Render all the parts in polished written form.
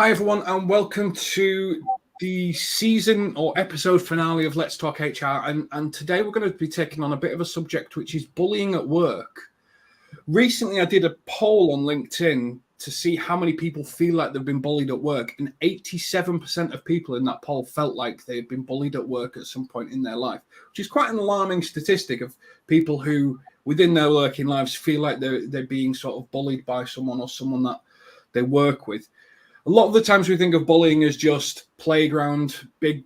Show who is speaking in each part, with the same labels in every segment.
Speaker 1: Hi, everyone, and welcome to the season or episode finale of Let's Talk HR. And today we're going to be taking on a bit of a subject, which is bullying at work. Recently, I did a poll on LinkedIn to see how many people feel like they've been bullied at work. And 87% of people in that poll felt like they had been bullied at work at some point in their life, which is quite an alarming statistic of people who, within their working lives, feel like they're being sort of bullied by someone or someone that they work with. A lot of the times we think of bullying as just playground, big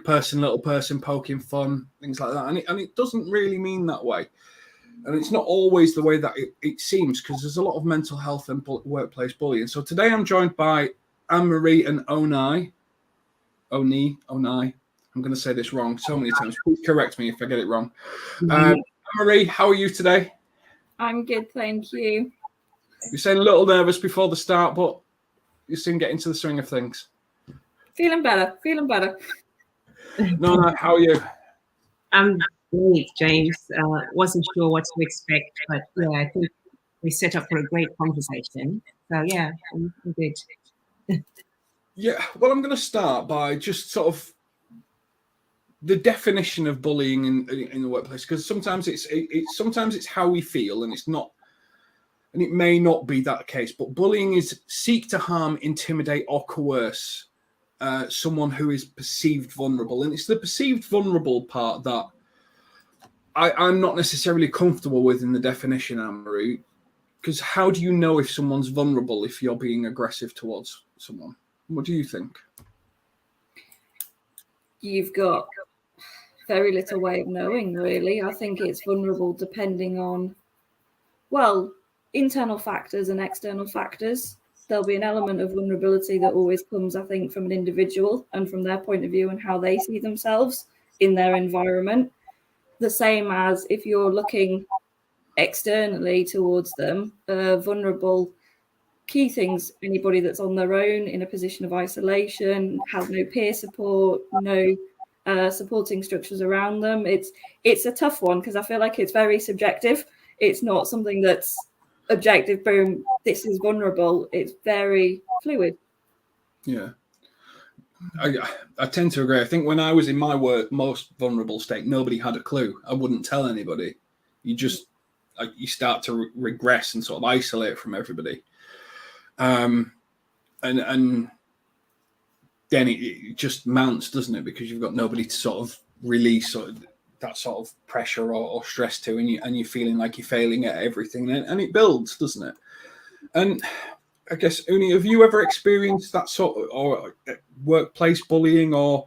Speaker 1: person, little person, poking fun, things like that. And it doesn't really mean that way. And it's not always the way that it seems, because there's a lot of mental health and workplace bullying. So today I'm joined by Anne-Marie and Oni. I'm going to say this wrong so many times. Please correct me if I get it wrong. Anne-Marie, how are you today?
Speaker 2: I'm good, thank you.
Speaker 1: You sound a little nervous before the start, but you soon get into the swing of things.
Speaker 2: Feeling better.
Speaker 1: No, how are you?
Speaker 3: I'm great, James. Wasn't sure what to expect, but yeah, I think we set up for a great conversation. So yeah, I'm good.
Speaker 1: Yeah, well, I'm going to start by just sort of the definition of bullying in the workplace, because sometimes it's how we feel, and it's not. And it may not be that case, but bullying is seek to harm, intimidate, or coerce someone who is perceived vulnerable. And it's the perceived vulnerable part that I'm not necessarily comfortable with in the definition, Anne-Marie, because how do you know if someone's vulnerable if you're being aggressive towards someone? What do you think?
Speaker 2: You've got very little way of knowing, really. I think it's vulnerable depending on, internal factors and external factors. There'll be an element of vulnerability that always comes, I think, from an individual and from their point of view and how they see themselves in their environment. The same as if you're looking externally towards them, vulnerable key things, anybody that's on their own in a position of isolation, has no peer support, no supporting structures around them. It's a tough one because I feel like it's very subjective. It's not something that's objective, boom, this is vulnerable. It's very fluid.
Speaker 1: Yeah, I tend to agree. I think when I was in my most vulnerable state, nobody had a clue. I wouldn't tell anybody. You just you start to regress and sort of isolate from everybody, and then it just mounts, doesn't it? Because you've got nobody to sort of release that sort of pressure or stress to, and you're feeling like you're failing at everything, and it builds, doesn't it? And I guess, Uni, have you ever experienced that sort of or workplace bullying or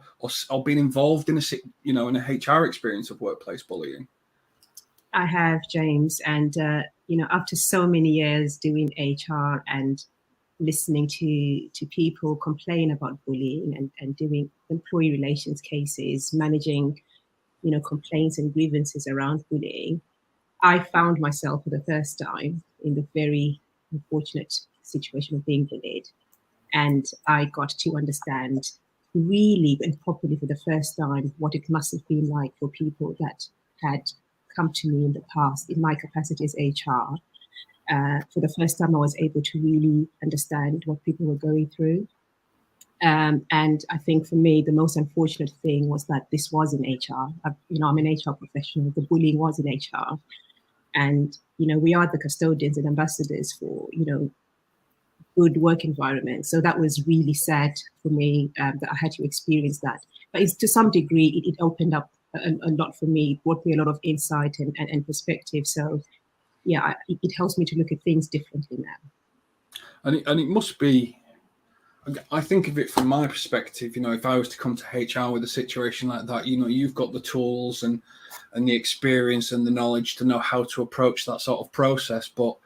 Speaker 1: been involved in in a HR experience of workplace bullying?
Speaker 3: I have, James, and after so many years doing HR and listening to people complain about bullying and doing employee relations cases, managing complaints and grievances around bullying, I found myself for the first time in the very unfortunate situation of being bullied. And I got to understand really and properly for the first time what it must have been like for people that had come to me in the past in my capacity as HR. For the first time, I was able to really understand what people were going through. And I think for me, the most unfortunate thing was that this was in HR. I'm an HR professional. The bullying was in HR. And, we are the custodians and ambassadors for, good work environment. So that was really sad for me that I had to experience that. But to some degree, it opened up a lot for me. It brought me a lot of insight and perspective. So, yeah, it helps me to look at things differently now.
Speaker 1: And it must be, I think of it from my perspective, if I was to come to HR with a situation like that, you've got the tools and the experience and the knowledge to know how to approach that sort of process. But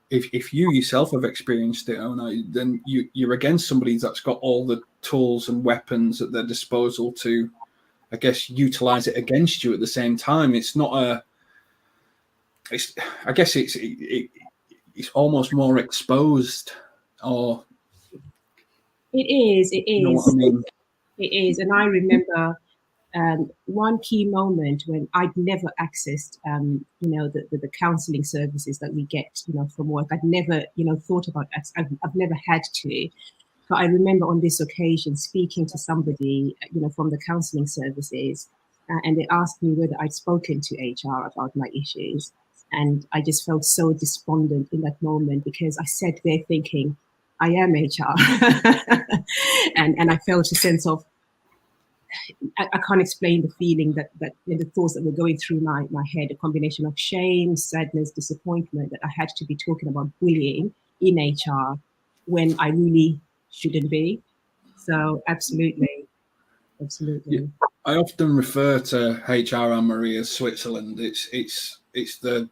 Speaker 1: if you yourself have experienced it, then you're against somebody that's got all the tools and weapons at their disposal to, I guess, utilize it against you at the same time. It's not it's almost more exposed, or
Speaker 3: it is.
Speaker 1: You know what I mean?
Speaker 3: It is. And I remember one key moment when I'd never accessed, the counselling services that we get, from work. I'd never, thought about it. I've never had to. But I remember on this occasion speaking to somebody, from the counselling services, and they asked me whether I'd spoken to HR about my issues. And I just felt so despondent in that moment, because I sat there thinking, I am HR. and I felt a sense of, I can't explain the feeling that the thoughts that were going through my head, a combination of shame, sadness, disappointment, that I had to be talking about bullying in HR when I really shouldn't be. So absolutely.
Speaker 1: Yeah. I often refer to HR Anne-Marie as Switzerland. It's the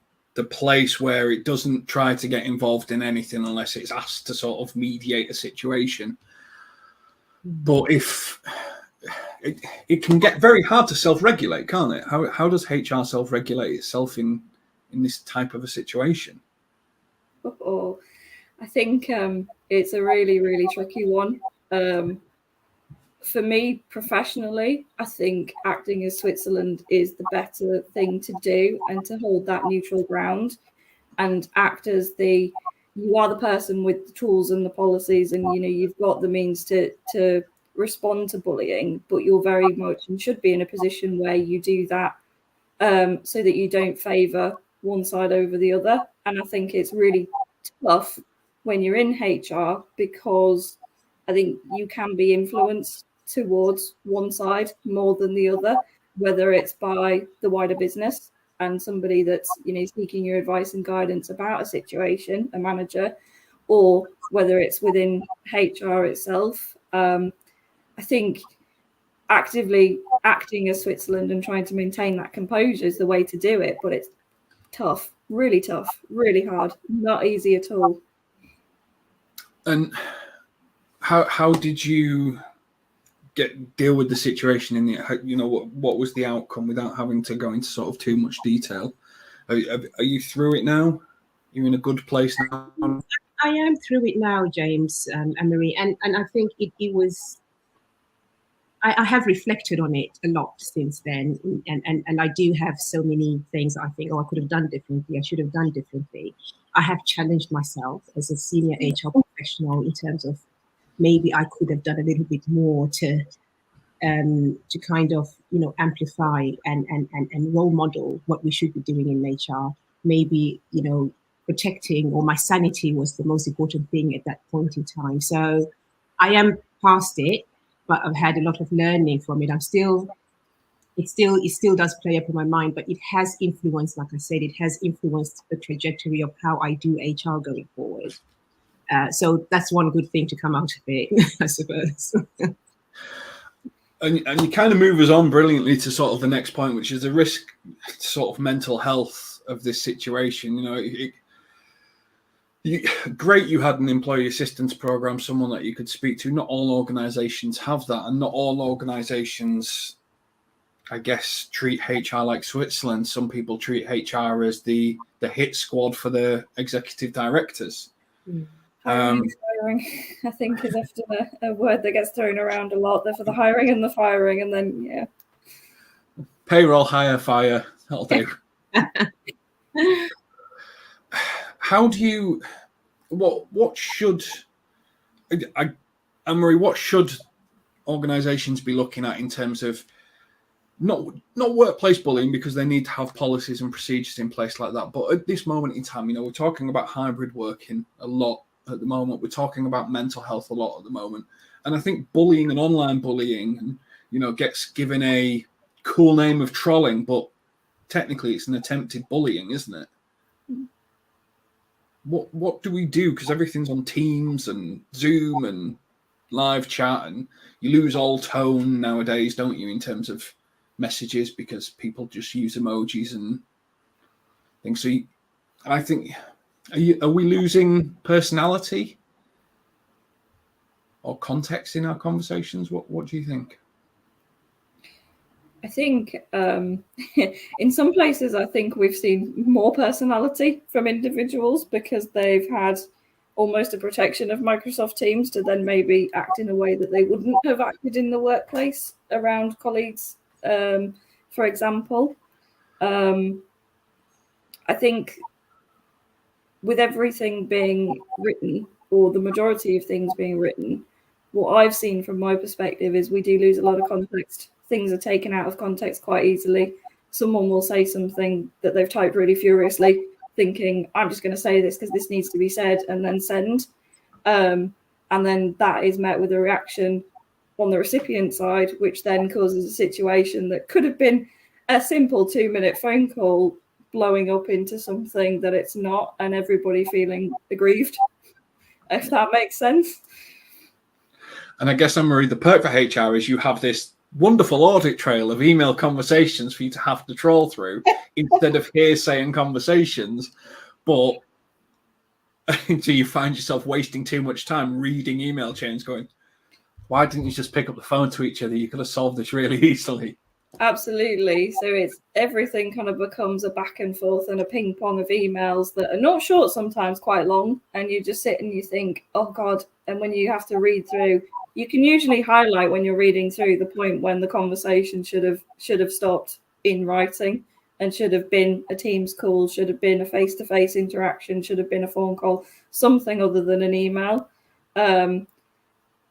Speaker 1: place where it doesn't try to get involved in anything unless it's asked to sort of mediate a situation. But if it can get very hard to self-regulate, can't it? How does HR self-regulate itself in this type of a situation?
Speaker 2: Oh, I think it's a really, really tricky one. For me, professionally, I think acting as Switzerland is the better thing to do, and to hold that neutral ground and act as you are the person with the tools and the policies, and you've got the means to respond to bullying, but you're very much and should be in a position where you do that so that you don't favour one side over the other. And I think it's really tough when you're in HR, because I think you can be influenced towards one side more than the other, whether it's by the wider business and somebody that's seeking your advice and guidance about a situation, a manager, or whether it's within HR itself. I think actively acting as Switzerland and trying to maintain that composure is the way to do it, but it's tough, really hard, not easy at all.
Speaker 1: And how did you deal with the situation in what was the outcome, without having to go into sort of too much detail? Are you through it now? You're in a good place now?
Speaker 3: I am through it now, James and Marie, and I think it was. I have reflected on it a lot since then, and I do have so many things I think, I could have done differently, I should have done differently. I have challenged myself as a senior HR professional in terms of maybe I could have done a little bit more to kind of amplify and role model what we should be doing in HR. Maybe protecting, or my sanity was the most important thing at that point in time. So I am past it, but I've had a lot of learning from it. It still does play up in my mind, but it has influenced, like I said, it has influenced the trajectory of how I do HR going forward. So that's one good thing to come out of it, I suppose.
Speaker 1: And you kind of move us on brilliantly to sort of the next point, which is the risk sort of mental health of this situation. Great you had an employee assistance program, someone that you could speak to. Not all organizations have that, and not all organizations, I guess, treat HR like Switzerland. Some people treat HR as the hit squad for the executive directors.
Speaker 2: Hiring, I think, is often a word that gets thrown around a lot. They're for the hiring and the firing, and then
Speaker 1: payroll, hire, fire, that'll do. How do you? What should? Anne-Marie, what should organisations be looking at in terms of not workplace bullying, because they need to have policies and procedures in place like that. But at this moment in time, we're talking about hybrid working a lot at the moment. We're talking about mental health a lot at the moment. And I think bullying and online bullying, gets given a cool name of trolling, but technically it's an attempted bullying, isn't it? What do we do? Because everything's on Teams and Zoom and live chat, and you lose all tone nowadays, don't you, in terms of messages, because people just use emojis and things. So I think, are we losing personality or context in our conversations? What do you think?
Speaker 2: I think in some places, I think we've seen more personality from individuals because they've had almost a protection of Microsoft Teams to then maybe act in a way that they wouldn't have acted in the workplace around colleagues, for example. I think with everything being written, or the majority of things being written, what I've seen from my perspective is we do lose a lot of context. Things are taken out of context quite easily. Someone will say something that they've typed really furiously, thinking, I'm just going to say this because this needs to be said, and then send. And then that is met with a reaction on the recipient side, which then causes a situation that could have been a simple 2-minute phone call blowing up into something that it's not, and everybody feeling aggrieved, if that makes sense.
Speaker 1: And I guess, Anne-Marie, the perk for HR is you have this wonderful audit trail of email conversations for you to have to trawl through instead of hearsay and conversations. But until you find yourself wasting too much time reading email chains going, why didn't you just pick up the phone to each other? You could have solved this really easily.
Speaker 2: Absolutely. So it's everything kind of becomes a back and forth and a ping pong of emails that are not short, sometimes quite long. And you just sit and you think, oh God. And when you have to read through, you can usually highlight when you're reading through the point when the conversation should have stopped in writing and should have been a Teams call, should have been a face-to-face interaction, should have been a phone call, something other than an email.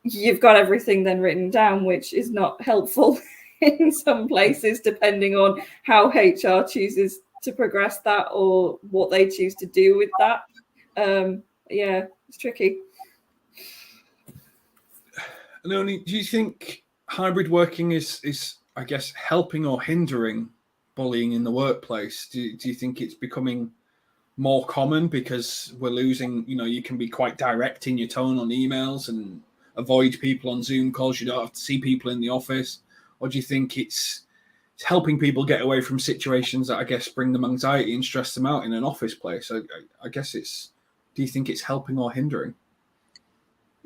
Speaker 2: You've got everything then written down, which is not helpful in some places, depending on how HR chooses to progress that or what they choose to do with that. Yeah, it's tricky.
Speaker 1: Leonie, do you think hybrid working is I guess, helping or hindering bullying in the workplace? Do you think it's becoming more common because we're losing, you can be quite direct in your tone on emails and avoid people on Zoom calls. You don't have to see people in the office. Or do you think it's helping people get away from situations that I guess bring them anxiety and stress them out in an office place? I guess do you think it's helping or hindering?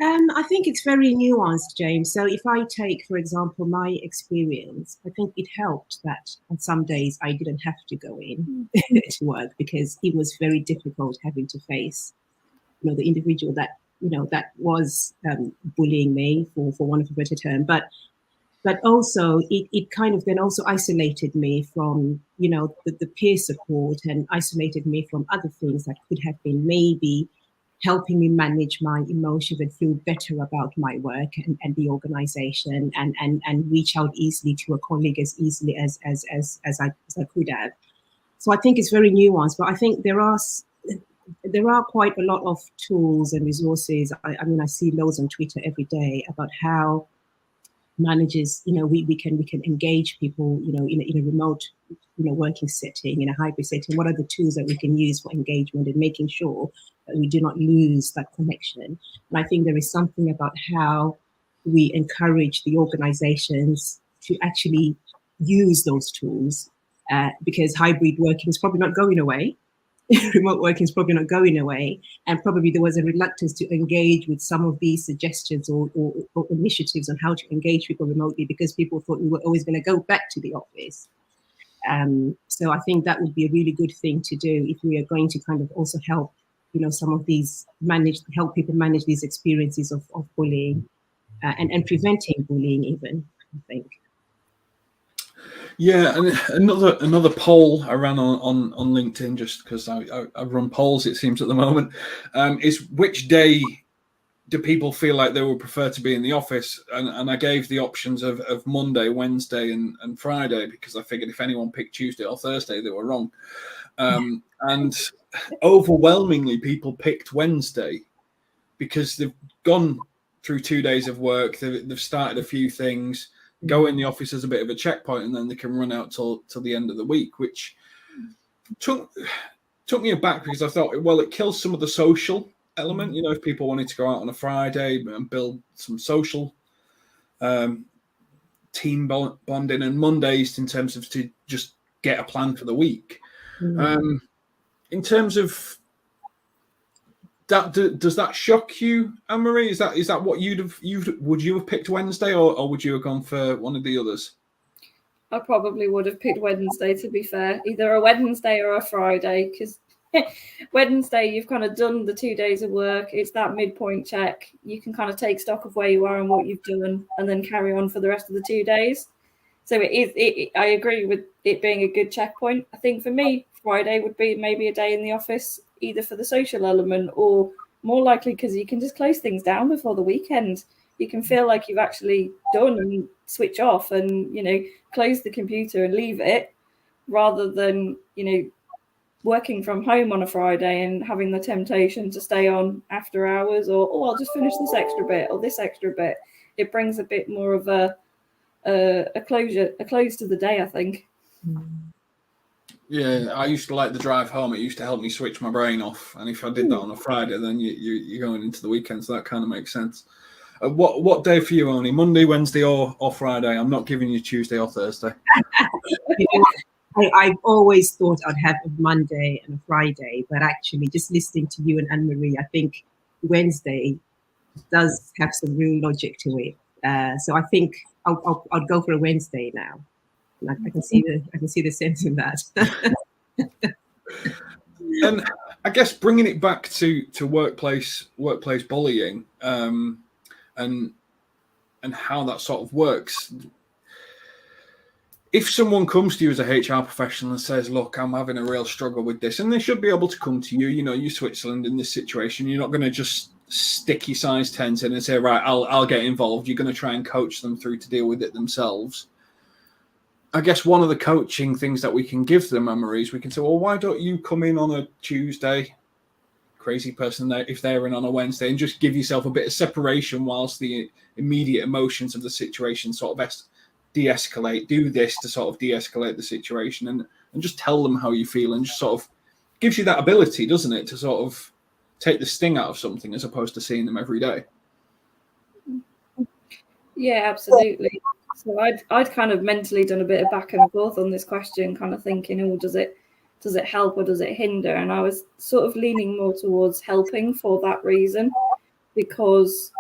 Speaker 3: I think it's very nuanced, James. So if I take, for example, my experience, I think it helped that on some days I didn't have to go in to work because it was very difficult having to face, the individual that, that was bullying me, for want of a better term. But also it kind of then also isolated me from, the peer support, and isolated me from other things that could have been maybe helping me manage my emotions and feel better about my work and the organization and reach out easily to a colleague as easily as I could have. So I think it's very nuanced, but I think there are quite a lot of tools and resources. I mean, I see loads on Twitter every day about how managers, we can engage people, in a remote, working setting, in a hybrid setting. What are the tools that we can use for engagement and making sure that we do not lose that connection? And I think there is something about how we encourage the organizations to actually use those tools, because hybrid working is probably not going away. Remote working is probably not going away, and probably there was a reluctance to engage with some of these suggestions or initiatives on how to engage people remotely because people thought we were always going to go back to the office. So I think that would be a really good thing to do if we are going to kind of also help, some of these help people manage these experiences of bullying and preventing bullying even, I think.
Speaker 1: Yeah, and another poll I ran on LinkedIn, just because I run polls, it seems, at the moment, is which day do people feel like they would prefer to be in the office? And I gave the options of Monday, Wednesday, and Friday, because I figured if anyone picked Tuesday or Thursday, they were wrong. And overwhelmingly, people picked Wednesday because they've gone through 2 days of work, they've started a few things, go in the office as a bit of a checkpoint, and then they can run out till the end of the week, which took me aback because I thought, well, it kills some of the social element. If people wanted to go out on a Friday and build some social team bonding, and Mondays in terms of to just get a plan for the week. In terms of that, does that shock you, Anne-Marie? Is that what would you have picked Wednesday, or would you have gone for one of the others?
Speaker 2: I probably would have picked Wednesday, to be fair, either a Wednesday or a Friday, because Wednesday you've kind of done the 2 days of work. It's that midpoint check. You can kind of take stock of where you are and what you've done, and then carry on for the rest of the 2 days. So I agree with it being a good checkpoint. I think for me, Friday would be maybe a day in the office, either for the social element or more likely because you can just close things down before the weekend. You can feel like you've actually done and switch off and, close the computer and leave it, rather than, working from home on a Friday and having the temptation to stay on after hours, or, I'll just finish this extra bit or this extra bit. It brings a bit more of a close to the day, I think.
Speaker 1: Yeah, I used to like the drive home. It used to help me switch my brain off. And if I did that on a Friday, then you're going into the weekend. So that kind of makes sense. What day for you, Oni? Monday, Wednesday, or Friday? I'm not giving you Tuesday or Thursday.
Speaker 3: I've always thought I'd have a Monday and a Friday, but actually just listening to you and Anne-Marie, I think Wednesday does have some real logic to it. So I think I'll go for a Wednesday now. I can see the sense in that.
Speaker 1: And I guess bringing it back to workplace bullying, and how that sort of works. If someone comes to you as a HR professional and says, look, I'm having a real struggle with this, and they should be able to come to you, you're Switzerland in this situation, you're not going to just stick your size 10s in and say, right, I'll get involved. You're going to try and coach them through to deal with it themselves. I guess one of the coaching things that we can give them, Anne-Marie, is we can say, well, why don't you come in on a Tuesday, crazy person there, if they're in on a Wednesday, and just give yourself a bit of separation whilst the immediate emotions of the situation sort of de-escalate. Do this to sort of de-escalate the situation, and just tell them how you feel, and just sort of gives you that ability, doesn't it, to sort of take the sting out of something as opposed to seeing them every day.
Speaker 2: Yeah, absolutely. So I'd kind of mentally done a bit of back and forth on this question, kind of thinking, oh, does it help or does it hinder? And I was sort of leaning more towards helping for that reason, because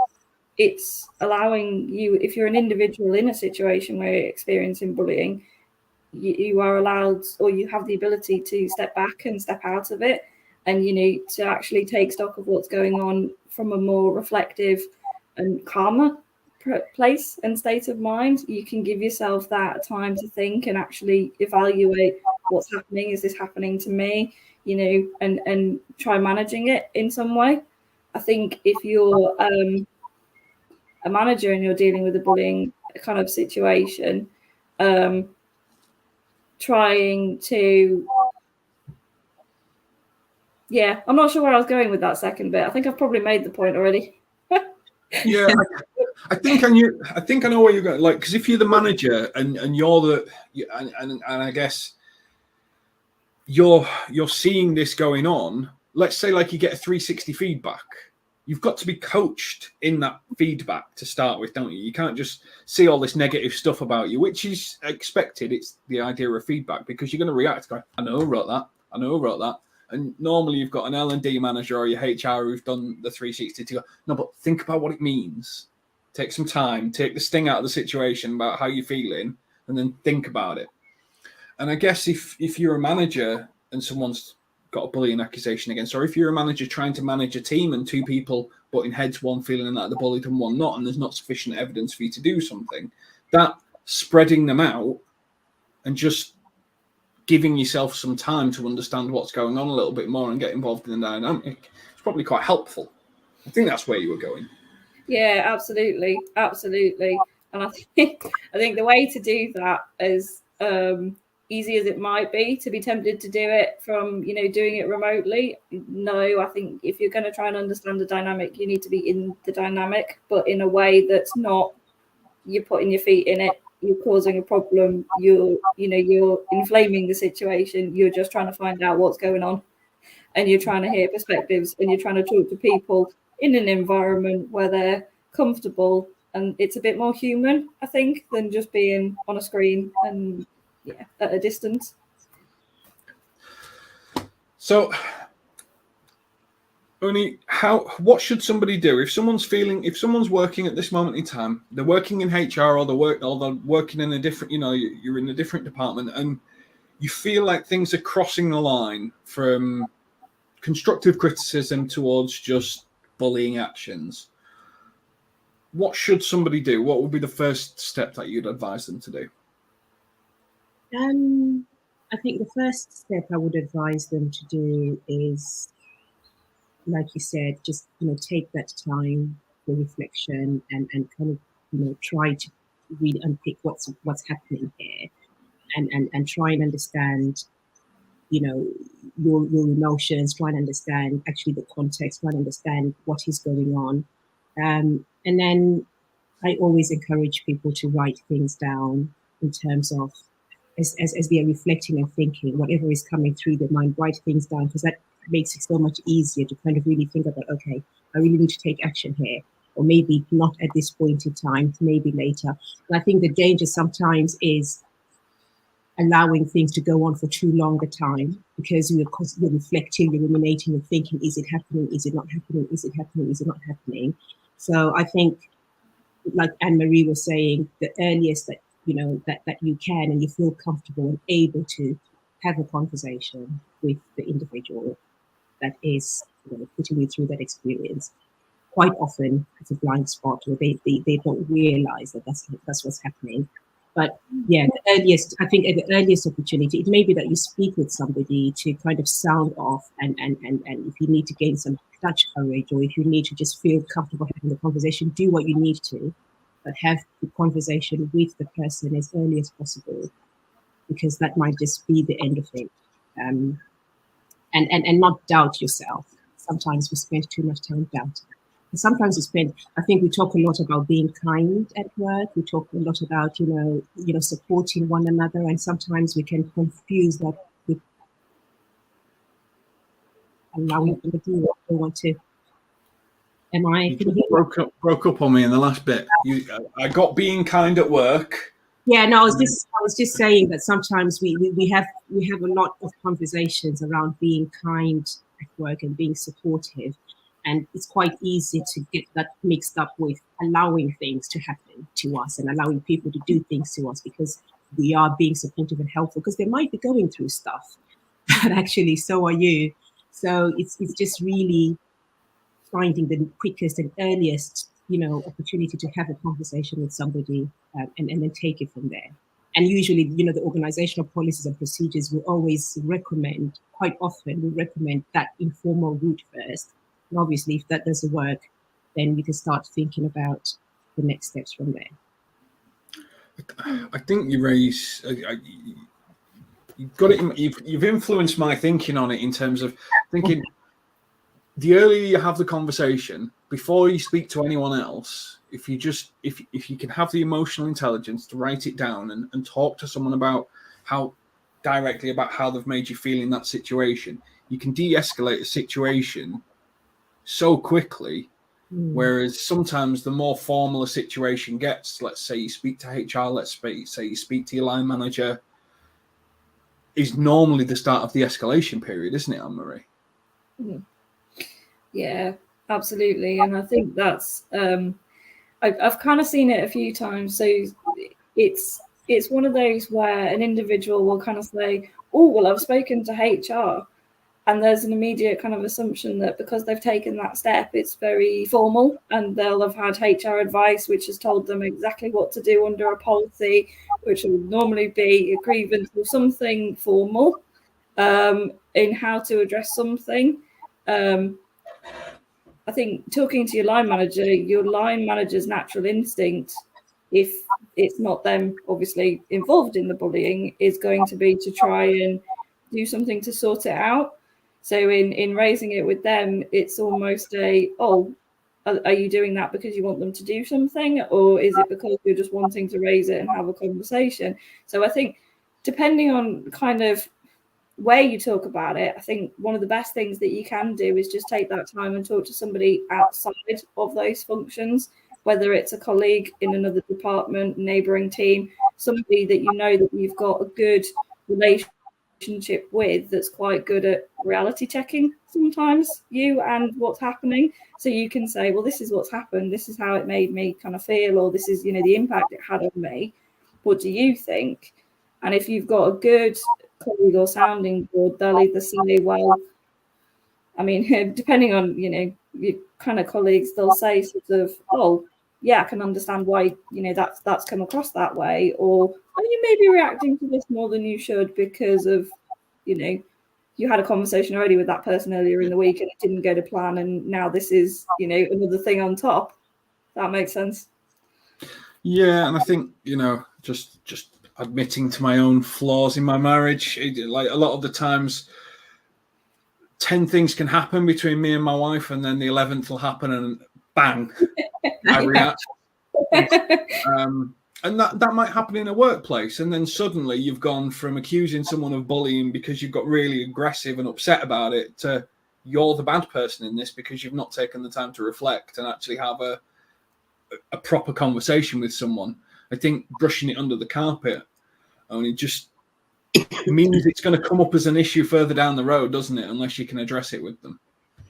Speaker 2: it's allowing you, if you're an individual in a situation where you're experiencing bullying, you are allowed, or you have the ability to step back and step out of it, and to actually take stock of what's going on from a more reflective and calmer place and state of mind. You can give yourself that time to think and actually evaluate what's happening. Is this happening to me? And try managing it in some way. I think if you're a manager and you're dealing with a bullying kind of situation, trying to, I'm not sure where I was going with that second bit. I think I've probably made the point already.
Speaker 1: Yeah, I think I know where you're going. Like, because if you're the manager and you're and I guess you're seeing this going on. Let's say like you get a 360 feedback. You've got to be coached in that feedback to start with, don't you? You can't just see all this negative stuff about you, which is expected. It's the idea of feedback, because you're going to react. Go, I know who wrote that. I know who wrote that. And normally you've got an L&D manager or your HR who've done the 360 to go, no, but think about what it means. Take some time, take the sting out of the situation about how you're feeling, and then think about it. And I guess if you're a manager and someone's got a bullying accusation against, or if you're a manager trying to manage a team and two people butting heads, one feeling like the bullied and one not, and there's not sufficient evidence for you to do something, that spreading them out and just giving yourself some time to understand what's going on a little bit more and get involved in the dynamic, it's probably quite helpful. I think that's where you were going.
Speaker 2: Yeah, absolutely. And I think the way to do that is, easy as it might be, to be tempted to do it from, doing it remotely. No, I think if you're going to try and understand the dynamic, you need to be in the dynamic, but in a way that's not you're putting your feet in it, you're causing a problem, you're inflaming the situation. You're just trying to find out what's going on, and you're trying to hear perspectives, and you're trying to talk to people in an environment where they're comfortable, and it's a bit more human, I think, than just being on a screen and at a distance.
Speaker 1: So, Oni, what should somebody do if someone's working at this moment in time, they're working in HR or they're working in a different, you're in a different department, and you feel like things are crossing the line from constructive criticism towards just bullying actions. What should somebody do? What would be the first step that you'd advise them to do?
Speaker 3: I think the first step I would advise them to do is, like you said, just take that time, the reflection and kind of, try to really unpick what's happening here, and try and understand, your emotions, try and understand actually the context, try and understand what is going on. And then I always encourage people to write things down in terms of, as they are reflecting and thinking, whatever is coming through their mind, write things down, because that makes it so much easier to kind of really think about, okay, I really need to take action here, or maybe not at this point in time, maybe later. And I think the danger sometimes is allowing things to go on for too long a time, because you're reflecting, you're ruminating, you're thinking, is it happening? Is it not happening? Is it happening? Is it not happening? So I think, like Anne-Marie was saying, the earliest that that you can and you feel comfortable and able to have a conversation with the individual that is putting you through that experience. Quite often it's a blind spot where they don't realize that that's what's happening. But yeah, I think at the earliest opportunity, it may be that you speak with somebody to kind of sound off, and if you need to gain some touch courage, or if you need to just feel comfortable having the conversation, do what you need to, but have the conversation with the person as early as possible, because that might just be the end of it. And not doubt yourself. Sometimes we spend too much time doubting. And sometimes I think we talk a lot about being kind at work. We talk a lot about, supporting one another. And sometimes we can confuse that with allowing them to do what they want to.
Speaker 1: You broke up on me in the last bit. I got being kind at work.
Speaker 3: Yeah, no, I was just saying that sometimes we have a lot of conversations around being kind at work and being supportive, and it's quite easy to get that mixed up with allowing things to happen to us and allowing people to do things to us because we are being supportive and helpful, because they might be going through stuff, but actually so are you. So it's just really finding the quickest and earliest opportunity to have a conversation with somebody, and then take it from there. And usually, the organizational policies and procedures will always recommend, quite often we recommend that informal route first. And obviously, if that doesn't work, then we can start thinking about the next steps from there.
Speaker 1: I think you raise, you've got it. You've influenced my thinking on it in terms of thinking. The earlier you have the conversation, before you speak to anyone else, if you can have the emotional intelligence to write it down and talk to someone about how they've made you feel in that situation, you can de-escalate a situation so quickly. Whereas sometimes the more formal a situation gets, let's say you speak to HR, say you speak to your line manager, is normally the start of the escalation period, isn't it, Anne-Marie?
Speaker 2: Mm-hmm. Yeah, absolutely. And I think that's I've kind of seen it a few times. So it's one of those where an individual will kind of say, oh, well, I've spoken to HR. And there's an immediate kind of assumption that because they've taken that step, it's very formal, and they'll have had HR advice which has told them exactly what to do under a policy, which would normally be a grievance or something formal in how to address something. I think talking to your line manager's natural instinct, if it's not them obviously involved in the bullying, is going to be to try and do something to sort it out. So in raising it with them, it's almost are you doing that because you want them to do something, or is it because you're just wanting to raise it and have a conversation? So I think depending on kind of where you talk about it, I think one of the best things that you can do is just take that time and talk to somebody outside of those functions, whether it's a colleague in another department, neighbouring team, somebody that that you've got a good relationship with, that's quite good at reality checking sometimes you and what's happening. So you can say, well, this is what's happened, this is how it made me kind of feel, or this is the impact it had on me. What do you think? And if you've got a good colleague or sounding board, they'll either say, well, I mean, depending on your kind of colleagues, they'll say sort of, oh yeah, I can understand why that's come across that way, or you may be reacting to this more than you should because of you had a conversation already with that person earlier in the week and it didn't go to plan, and now this is another thing on top. that makes sense.
Speaker 1: Yeah, and I think, just admitting to my own flaws in my marriage, like a lot of the times, 10 things can happen between me and my wife, and then the 11th will happen, and bang, I react. And that might happen in a workplace, and then suddenly you've gone from accusing someone of bullying because you've got really aggressive and upset about it to you're the bad person in this because you've not taken the time to reflect and actually have a proper conversation with someone. I think brushing it under the carpet only just means it's going to come up as an issue further down the road, doesn't it? Unless you can address it with them.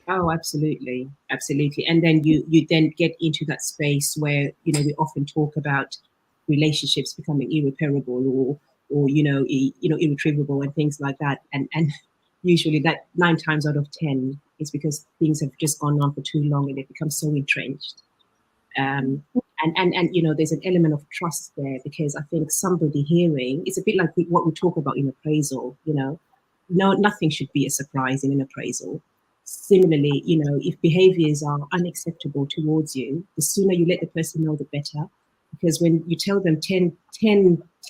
Speaker 3: Oh, absolutely. And then you then get into that space where, we often talk about relationships becoming irreparable or irretrievable and things like that. And usually that 9 times out of 10 is because things have just gone on for too long and they become so entrenched. And there's an element of trust there, because I think somebody hearing, it's a bit like what we talk about in appraisal, nothing should be a surprise in an appraisal. Similarly, if behaviors are unacceptable towards you, the sooner you let the person know, the better. Because when you tell them 10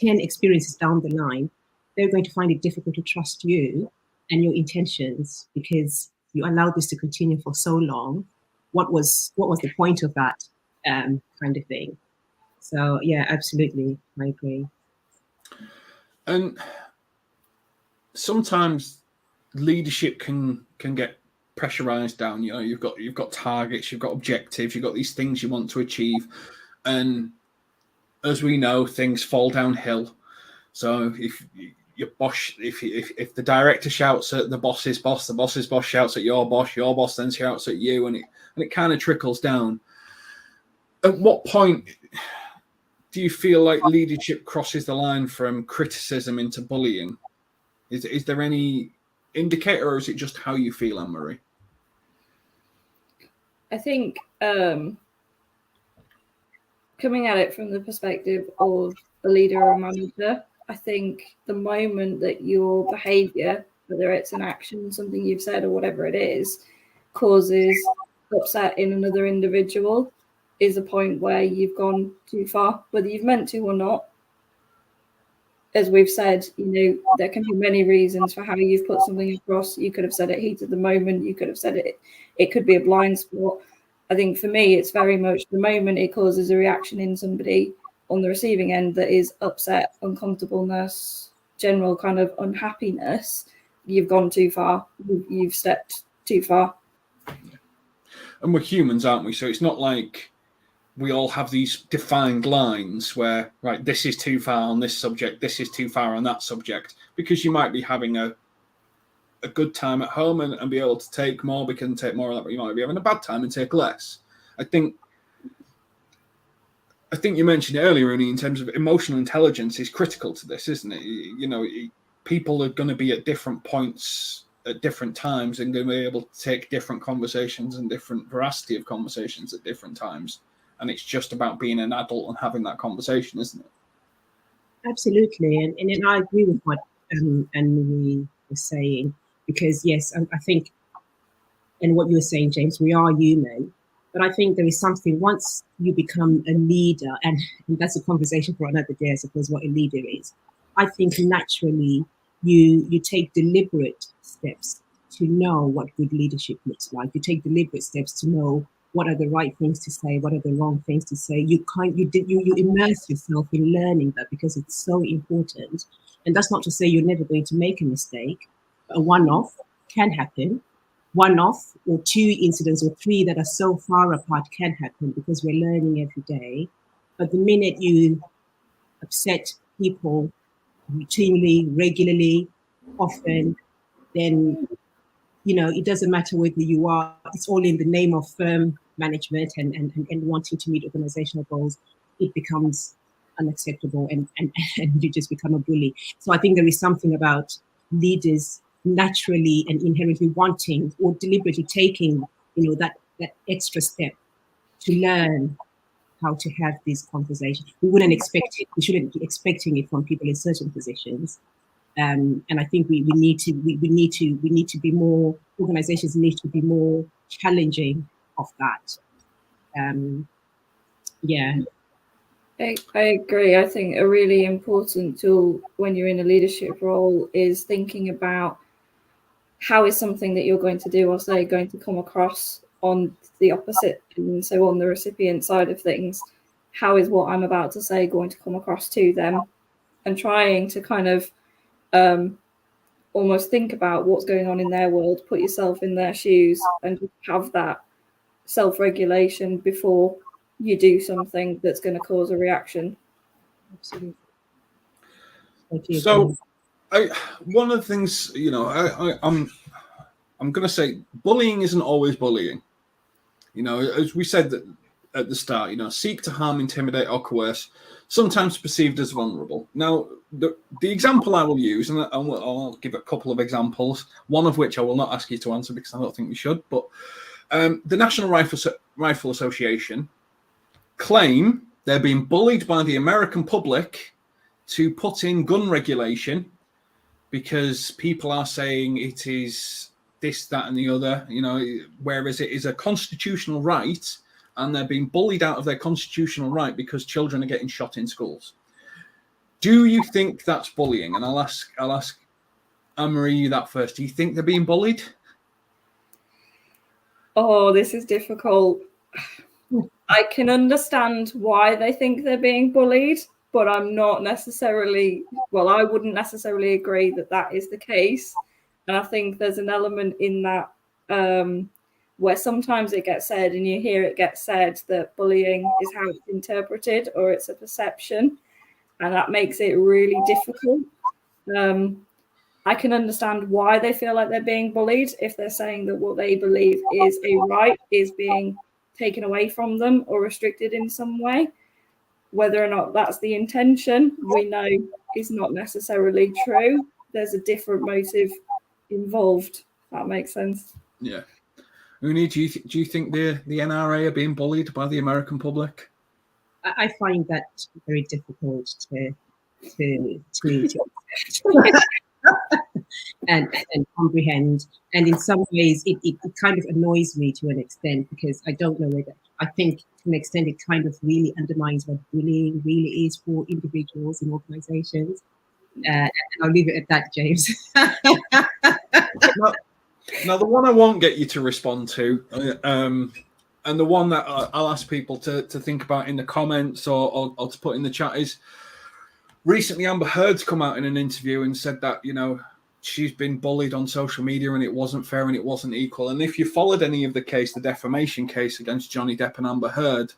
Speaker 3: experiences down the line, they're going to find it difficult to trust you and your intentions, because you allowed this to continue for so long. What was the point of that, kind of thing? So yeah, absolutely, I agree.
Speaker 1: And sometimes leadership can get pressurized down. You've got targets, you've got objectives, you've got these things you want to achieve, and as we know, things fall downhill. So if your boss, if the director shouts at the boss's boss shouts at your boss then shouts at you, and it kind of trickles down. At what point do you feel like leadership crosses the line from criticism into bullying? Is there any indicator, or is it just how you feel, Anne-Marie?
Speaker 2: I think coming at it from the perspective of a leader or a manager, I think the moment that your behavior, whether it's an action, something you've said, or whatever it is, causes upset in another individual, is a point where you've gone too far, whether you've meant to or not. As we've said, there can be many reasons for how you've put something across. You could have said it heat at the moment. You could have said it could be a blind spot. I think for me, it's very much the moment it causes a reaction in somebody on the receiving end that is upset, uncomfortableness, general kind of unhappiness. You've gone too far. You've stepped too far.
Speaker 1: And we're humans, aren't we? So it's not like we all have these defined lines where, right, this is too far on this subject, this is too far on that subject, because you might be having a good time at home and be able to take more, we can take more of that, but you might be having a bad time and take less. I think you mentioned earlier, Rooney, in terms of emotional intelligence is critical to this, isn't it? People are going to be at different points at different times and going to be able to take different conversations and different veracity of conversations at different times. And it's just about being an adult and having that conversation, isn't it?
Speaker 3: Absolutely. And I agree with what Anne-Marie was saying, because yes, I think, and what you were saying, James, we are human, but I think there is something, once you become a leader, and that's a conversation for another day, I suppose, what a leader is. I think naturally you take deliberate steps to know what good leadership looks like. You take deliberate steps to know what are the right things to say, what are the wrong things to say. You immerse yourself in learning that, because it's so important. And that's not to say you're never going to make a mistake. A one-off can happen. One-off or 2 incidents or 3 that are so far apart can happen, because we're learning every day. But the minute you upset people routinely, regularly, often, then it doesn't matter whether you are, it's all in the name of firm management and wanting to meet organizational goals. It becomes unacceptable and you just become a bully. So I think there is something about leaders naturally and inherently wanting or deliberately taking, that extra step to learn how to have these conversations. We wouldn't expect it. We shouldn't be expecting it from people in certain positions. And I think we need to be more, organizations need to be more challenging of that. Yeah.
Speaker 2: I agree. I think a really important tool when you're in a leadership role is thinking about how is something that you're going to do or say going to come across on the opposite, and so on the recipient side of things. How is what I'm about to say going to come across to them, and trying to kind of almost think about what's going on in their world, put yourself in their shoes, and just have that self-regulation before you do something that's going to cause a reaction.
Speaker 3: Absolutely.
Speaker 1: So, one of the things, I'm going to say, bullying isn't always bullying. As we said at the start, seek to harm, intimidate, or coerce, sometimes perceived as vulnerable. Now, the example I will use, and I'll give a couple of examples, one of which I will not ask you to answer because I don't think we should, but the National Rifle Association claim they're being bullied by the American public to put in gun regulation because people are saying it is this, that, and the other, whereas it is a constitutional right, and they're being bullied out of their constitutional right because children are getting shot in schools. Do you think that's bullying? And I'll ask Anne-Marie that first. Do you think they're being bullied?
Speaker 2: Oh, this is difficult. I can understand why they think they're being bullied, but I'm not necessarily, I wouldn't necessarily agree that that is the case. And I think there's an element in that where sometimes it gets said, and you hear it get said, that bullying is how it's interpreted or it's a perception. And that makes it really difficult. I can understand why they feel like they're being bullied if they're saying that what they believe is a right is being taken away from them or restricted in some way. Whether or not that's the intention, we know is not necessarily true. There's a different motive involved. If that makes sense.
Speaker 1: Yeah. Uni, do you think the NRA are being bullied by the American public?
Speaker 3: I find that very difficult to and comprehend. And in some ways, it kind of annoys me to an extent, because I don't know whether, I think to an extent it kind of really undermines what bullying really is for individuals and organizations. And I'll leave it at that, James.
Speaker 1: Now, the one I won't get you to respond to, and the one that I'll ask people to think about in the comments or to put in the chat is, recently Amber Heard's come out in an interview and said that, she's been bullied on social media and it wasn't fair and it wasn't equal. And if you followed any of the defamation case against Johnny Depp and Amber Heard,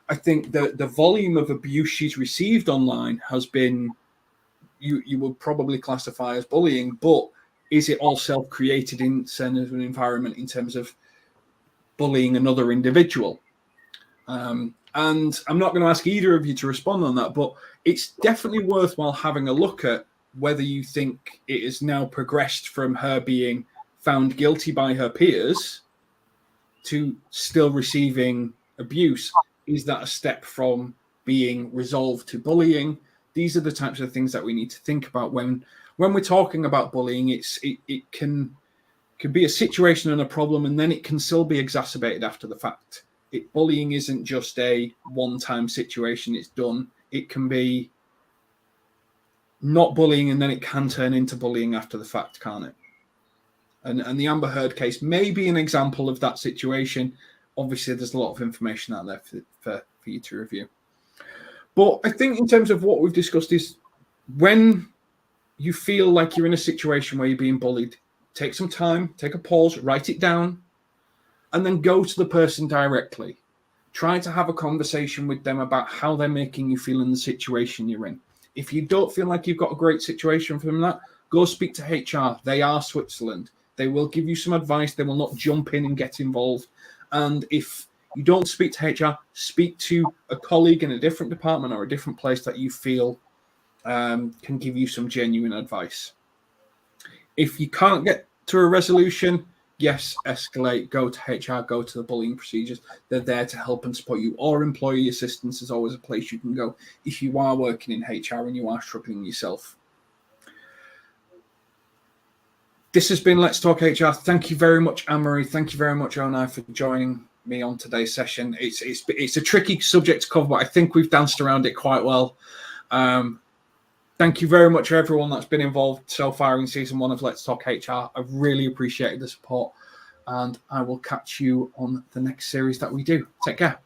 Speaker 1: I think the volume of abuse she's received online has been, you would probably classify as bullying, but is it all self-created in an environment in terms of bullying another individual? And I'm not going to ask either of you to respond on that, but it's definitely worthwhile having a look at whether you think it has now progressed from her being found guilty by her peers to still receiving abuse. Is that a step from being resolved to bullying? These are the types of things that we need to think about when we're talking about bullying. It can be a situation and a problem, and then it can still be exacerbated after the fact. Bullying isn't just a one-time situation, it's done. It can be not bullying, and then it can turn into bullying after the fact, can't it? And the Amber Heard case may be an example of that situation. Obviously, there's a lot of information out there for you to review. But I think in terms of what we've discussed is, when you feel like you're in a situation where you're being bullied, take some time, take a pause, write it down, and then go to the person directly. Try to have a conversation with them about how they're making you feel in the situation you're in. If you don't feel like you've got a great situation from that, go speak to HR. They are Switzerland. They will give you some advice. They will not jump in and get involved. And if you don't speak to HR, speak to a colleague in a different department or a different place that you feel can give you some genuine advice. If you can't get to a resolution, yes, escalate, go to HR, go to the bullying procedures. They're there to help and support you. Or employee assistance is always a place you can go if you are working in HR and you are struggling yourself. This has been Let's Talk HR. Thank you very much, Anne-Marie. Thank you very much, Onai, for joining me on today's session. It's a tricky subject to cover, but I think we've danced around it quite well. Thank you very much for everyone that's been involved so far in season 1 of Let's Talk HR. I've really appreciated the support, and I will catch you on the next series that we do. Take care.